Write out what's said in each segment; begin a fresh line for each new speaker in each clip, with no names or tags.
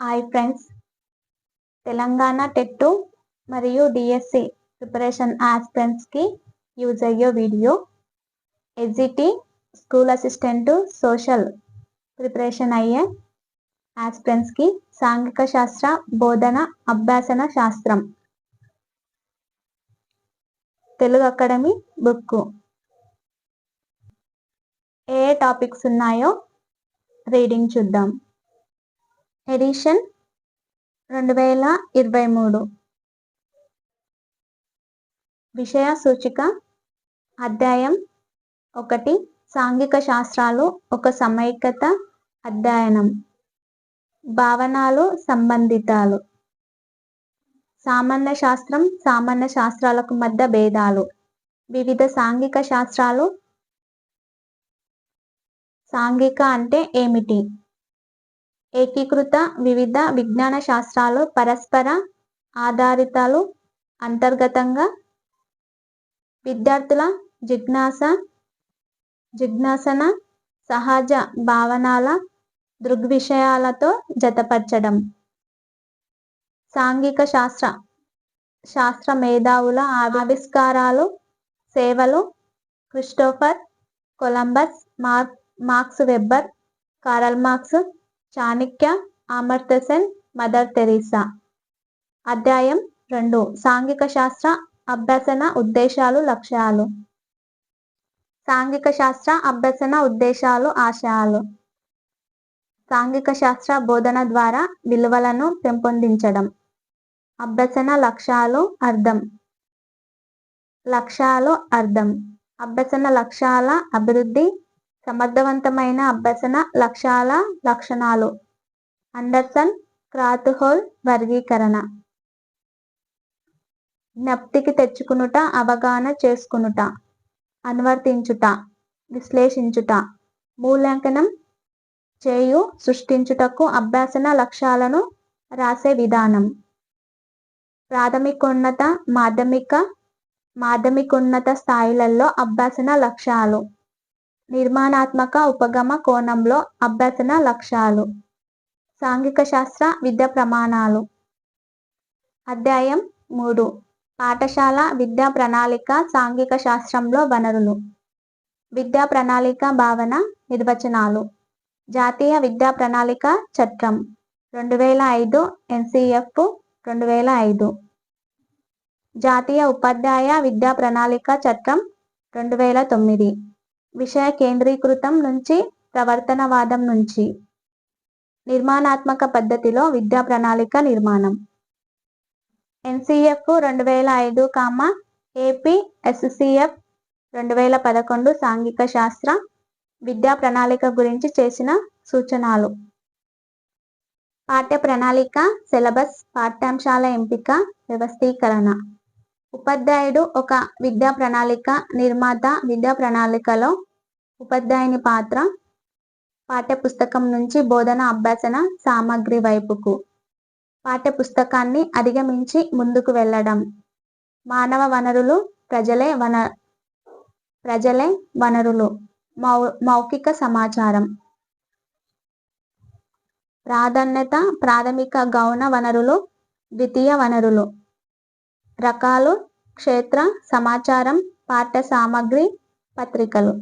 Hi friends, Telangana TET మరియు DSC preparation ఆస్పిరెంట్స్కి use అయ్యే video. SGT school assistant social preparation అయ్యే ఆస్పిరెంట్స్కి సాంఘిక శాస్త్ర బోధన అభ్యాసన శాస్త్రం తెలుగు అకాడమీ బుక్ ఏ టాపిక్స్ ఉన్నాయో రీడింగ్ చూద్దాం. ఎడిషన్ 2023. విషయ సూచిక అధ్యాయం 1 సాంఘిక శాస్త్రాలు ఒక సమైక్యత అధ్యయనం. భావనలు సంబంధితాలు. సామాన్య శాస్త్రం సామాన్య శాస్త్రాలకు మధ్య భేదాలు. వివిధ సాంఘిక శాస్త్రాలు. సాంఘిక అంటే ఏమిటి? ఏకీకృత వివిధ విజ్ఞాన శాస్త్రాలు పరస్పర ఆధారితాలు. అంతర్గతంగా విద్యార్థుల జిజ్ఞాసన సహజ భావనల దృగ్విషయాలతో జతపరచడం. సాంఘిక శాస్త్ర మేధావుల ఆవిష్కారాలు సేవలు. Christopher Columbus, marks Webber, Karl marks, Chanakya, అమర్త్యసెన్, mother Teresa. అధ్యాయం 2 సాంఘిక శాస్త్ర అభ్యసన ఉద్దేశాలు లక్ష్యాలు. సాంఘిక శాస్త్ర అభ్యసన ఉద్దేశాలు ఆశయాలు. సాంఘిక శాస్త్ర బోధన ద్వారా విలువలను పెంపొందించడం. అభ్యసన లక్ష్యాలు అర్థం. అభ్యసన లక్ష్యాల అభివృద్ధి. సమర్థవంతమైన అభ్యసన లక్ష్యాల లక్షణాలు. అండర్సన్ క్రాత్హోల్ వర్గీకరణ. జ్ఞప్తికి తెచ్చుకునుట, అవగాహన చేసుకునుట, అనువర్తించుట, విశ్లేషించుట, మూల్యాంకనం చేయు, సృష్టించుటకు అభ్యసన లక్ష్యాలను రాసే విధానం. ప్రాథమికోన్నత మాధ్యమికోన్నత స్థాయిలలో అభ్యసన లక్ష్యాలు. నిర్మాణాత్మక ఉపగమ కోణంలో అభ్యసన లక్ష్యాలు. సాంఘిక శాస్త్ర విద్యా ప్రమాణాలు. అధ్యాయం 3 పాఠశాల విద్యా ప్రణాళిక సాంఘిక శాస్త్రంలో వనరులు. విద్యా ప్రణాళిక భావన నిర్వచనాలు. జాతీయ విద్యా ప్రణాళిక చట్టం 2005 NCF 2005. జాతీయ ఉపాధ్యాయ విద్యా ప్రణాళిక చట్టం 2009. విషయ కేంద్రీకృతం నుంచి ప్రవర్తనవాదం నుంచి. నిర్మాణాత్మక పద్ధతిలో విద్యా ప్రణాళిక నిర్మాణం. NCF 2005, AP SCF 2011 సాంఘిక శాస్త్ర విద్యా ప్రణాళిక గురించి చేసిన సూచనలు. పాఠ్య ప్రణాళిక సిలబస్, పాఠ్యాంశాల ఎంపిక, వ్యవస్థీకరణ. ఉపాధ్యాయుడు ఒక విద్యా ప్రణాళిక నిర్మాత. విద్యా ప్రణాళికలో ఉపాధ్యాయుని పాత్ర. పాఠ్య పుస్తకం నుంచి బోధన అభ్యసన సామగ్రి వైపుకు. పాఠ్య పుస్తకాన్ని అధిగమించి ముందుకు వెళ్ళడం. మానవ వనరులు. ప్రజలే వనరులు. మౌఖిక సమాచారం. ప్రాధాన్యత ప్రాథమిక గౌణ వనరులు, ద్వితీయ వనరులు. రకాలు క్షేత్ర సమాచారం, పాఠ్య సామగ్రి, పత్రికలు,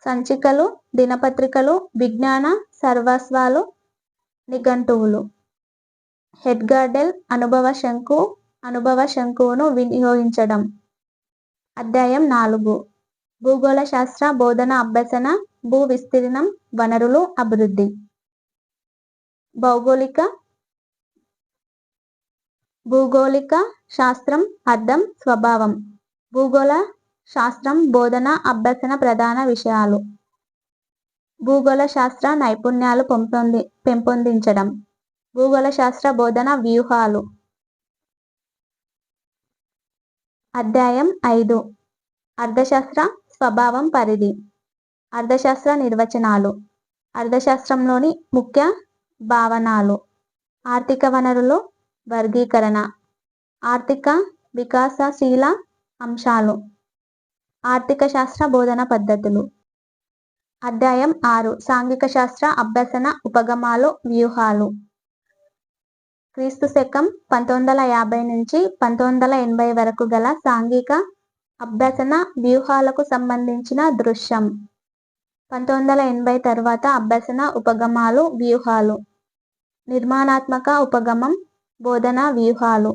సంచికలు, దినపత్రికలు, విజ్ఞాన సర్వస్వాలు, నిఘంటువులు. హెడ్గార్డెల్ అనుభవ శంకువును వినియోగించడం. అధ్యాయం 4 భూగోళ శాస్త్ర బోధన అభ్యసన భూ విస్తీర్ణం వనరులు అభివృద్ధి. భూగోళిక శాస్త్రం అర్థం స్వభావం. భూగోళ శాస్త్రం బోధన అభ్యసన ప్రధాన విషయాలు. భూగోళ శాస్త్ర నైపుణ్యాలు పెంపొందించడం. భూగోళ శాస్త్ర బోధన వ్యూహాలు. అధ్యాయం 5 అర్థశాస్త్ర స్వభావం పరిధి. అర్థశాస్త్ర నిర్వచనాలు. అర్థశాస్త్రంలోని ముఖ్య భావనలు. ఆర్థిక వనరులు వర్గీకరణ. ఆర్థిక వికాసశీల అంశాలు. ఆర్థిక శాస్త్ర బోధన పద్ధతులు. అధ్యాయం 6 సాంఘిక శాస్త్ర అభ్యసన ఉపగమాలు వ్యూహాలు. క్రీస్తు శకం 1950 నుంచి 1980 వరకు గల సాంఘిక అభ్యసన వ్యూహాలకు సంబంధించిన దృశ్యం. 1980 తర్వాత అభ్యసన ఉపగమాలు వ్యూహాలు. నిర్మాణాత్మక ఉపగమం, బోధనా వ్యూహాలు.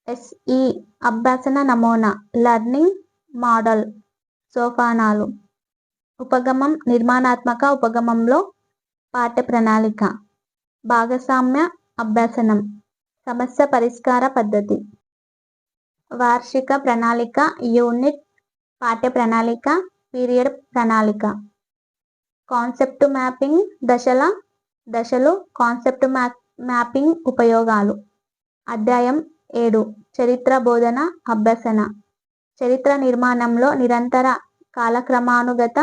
ఎస్ఈ అభ్యసన నమూనా, లెర్నింగ్ మోడల్, సోపానాలు. ఉపగమం. నిర్మాణాత్మక ఉపగమంలో పాఠ్య ప్రణాళిక, భాగస్వామ్య అభ్యసనం, సమస్య పరిష్కార పద్ధతి. వార్షిక ప్రణాళిక, యూనిట్, పాఠ్య ప్రణాళిక, పీరియడ్ ప్రణాళిక. కాన్సెప్ట్ మ్యాపింగ్ దశలు, కాన్సెప్ట్ మ్యాపింగ్ ఉపయోగాలు. అధ్యాయం 7 చరిత్ర బోధన అభ్యసన. చరిత్ర నిర్మాణంలో నిరంతర, కాలక్రమానుగత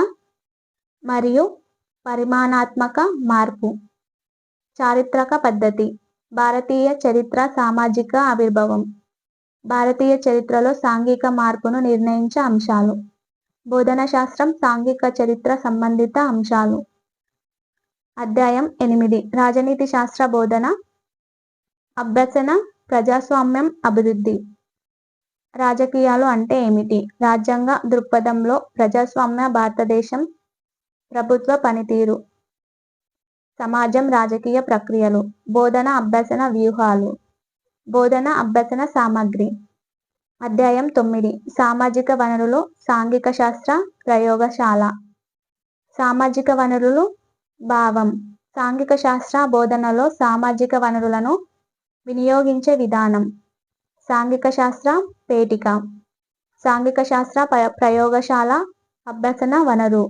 మరియు పరిమాణాత్మక మార్పు. చారిత్రక పద్ధతి. భారతీయ చరిత్ర సామాజిక ఆవిర్భావం. భారతీయ చరిత్రలో సాంఘిక మార్పును నిర్ణయించే అంశాలు. బోధనా శాస్త్రం, సాంఘిక చరిత్ర సంబంధిత అంశాలు. అధ్యాయం 8 రాజనీతి శాస్త్ర బోధన అభ్యసన. ప్రజాస్వామ్యం అభివృద్ధి. రాజకీయాలు అంటే ఏమిటి? రాజ్యాంగ దృక్పథంలో ప్రజాస్వామ్య భారతదేశం ప్రభుత్వ పనితీరు. సమాజం, రాజకీయ ప్రక్రియలు. బోధన అభ్యసన వ్యూహాలు. బోధన అభ్యసన సామగ్రి. అధ్యాయం 9 సామాజిక వనరులు, సాంఘిక శాస్త్ర ప్రయోగశాల. సామాజిక వనరులు భావం. సాంఘిక శాస్త్ర బోధనలో సామాజిక వనరులను వినియోగించే విధానం. సాంఘిక శాస్త్ర పేటిక. సాంఘిక శాస్త్ర ప్రయోగశాల అభ్యసన వనరు.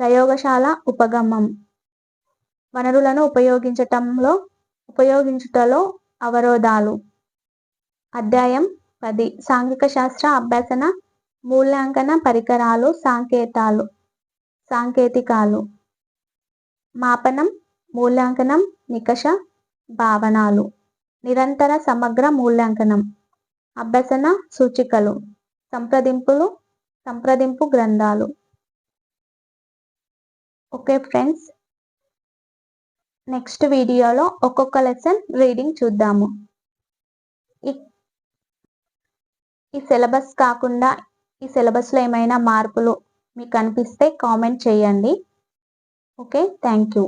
ప్రయోగశాల ఉపగమం. వనరులను ఉపయోగించుటలో అవరోధాలు. అధ్యాయం 10 సాంఘిక శాస్త్ర అభ్యసన మూల్యాంకన పరికరాలు, సాంకేతికాలు. మాపనం, మూల్యాంకనం, నికష భావనలు. నిరంతర సమగ్ర మూల్యాంకనం. అభ్యసన సూచికలు, సంప్రదింపు గ్రంథాలు. ఓకే ఫ్రెండ్స్, నెక్స్ట్ వీడియోలో ఒక్కొక్క లెసన్ రీడింగ్ చూద్దాము. ఈ సిలబస్ కాకుండా ఈ సిలబస్లో ఏమైనా మార్పులు మీకు అనిపిస్తే కామెంట్ చేయండి. Okay, thank you.